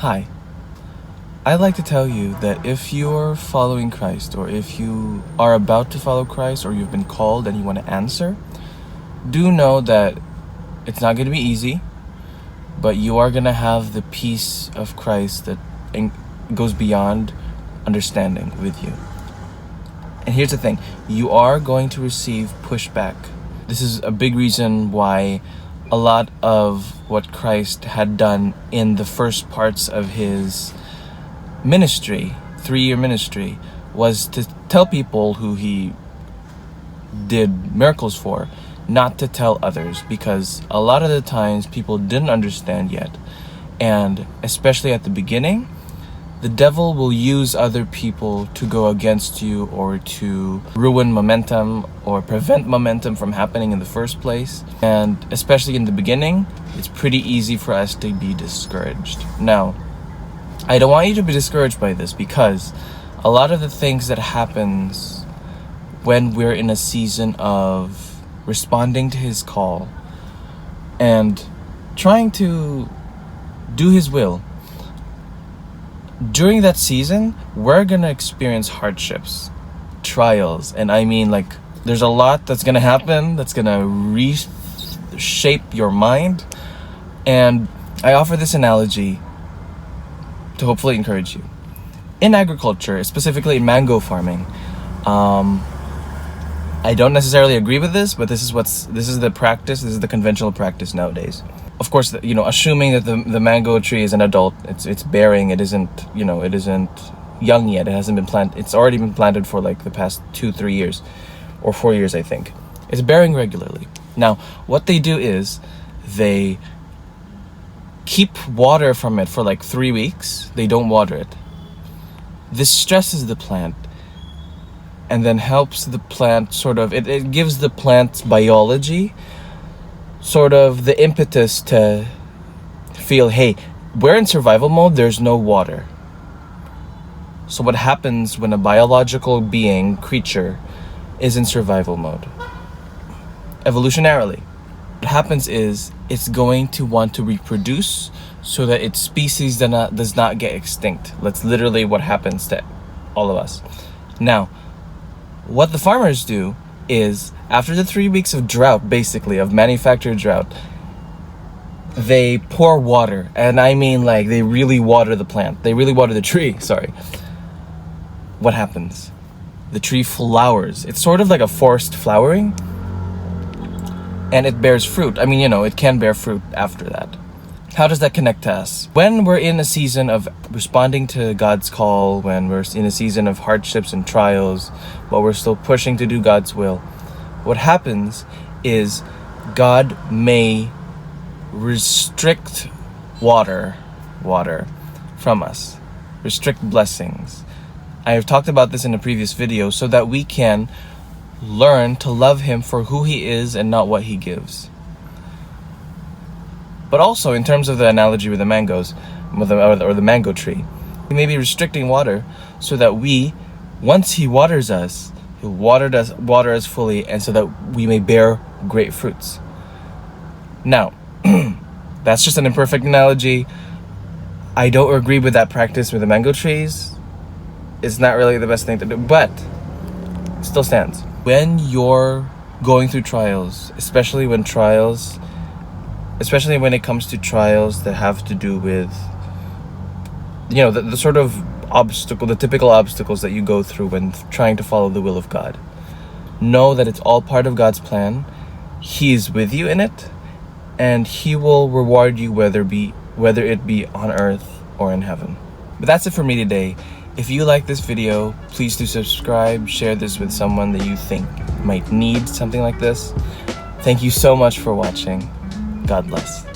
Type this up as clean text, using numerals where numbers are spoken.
Hi, I'd like to tell you that if you're following Christ, or if you are about to follow Christ, or you've been called and you want to answer, do know that it's not going to be easy, but you are going to have the peace of Christ that goes beyond understanding with you. And here's the thing, you are going to receive pushback. This is a big reason why a lot of what Christ had done in the first parts of his ministry, 3-year ministry, was to tell people who he did miracles for not to tell others, because a lot of the times people didn't understand yet. And especially at the beginning, the devil will use other people to go against you, or to ruin momentum, or prevent momentum from happening in the first place. And especially in the beginning, it's pretty easy for us to be discouraged. Now, I don't want you to be discouraged by this, because a lot of the things that happens when we're in a season of responding to his call and trying to do his will, during that season, we're going to experience hardships, trials, and I mean, like, there's a lot that's going to happen that's going to reshape your mind. And I offer this analogy to hopefully encourage you. In agriculture, specifically in mango farming, I don't necessarily agree with this, but this is the practice, this is the conventional practice nowadays. Of course, assuming that the mango tree is an adult, it's bearing, it isn't young yet, it hasn't been planted, it's already been planted for like the past 2-3 years, or 4 years, I think. It's bearing regularly. Now, what they do is, they keep water from it for like 3 weeks, they don't water it. This stresses the plant, and then helps the plant it gives the plant's biology sort of the impetus to feel, hey, we're in survival mode, there's no water. So what happens when a biological creature is in survival mode? Evolutionarily, what happens is it's going to want to reproduce so that its species does not get extinct. That's literally what happens to all of us. Now, what the farmers do is, after the 3 weeks of drought, basically, of manufactured drought, they pour water. And I mean, like, they really water the plant. They really water the tree, sorry. What happens? The tree flowers. It's sort of like a forced flowering. And it bears fruit. I mean, it can bear fruit after that. How does that connect to us? When we're in a season of responding to God's call, when we're in a season of hardships and trials, but we're still pushing to do God's will, what happens is God may restrict water from us, restrict blessings. I have talked about this in a previous video, so that we can learn to love him for who he is and not what he gives. But also, in terms of the analogy with the mangoes, or the mango tree, he may be restricting water so that once he waters us, he'll water us fully, and so that we may bear great fruits. Now, that's just an imperfect analogy. I don't agree with that practice with the mango trees. It's not really the best thing to do, but it still stands. When you're going through trials, especially when it comes to trials that have to do with, the sort of the typical obstacles that you go through when trying to follow the will of God, know that it's all part of God's plan. He is with you in it, and he will reward you whether it be on earth or in heaven. But that's it for me today. If you like this video, please do subscribe, share this with someone that you think might need something like this. Thank you so much for watching. God bless.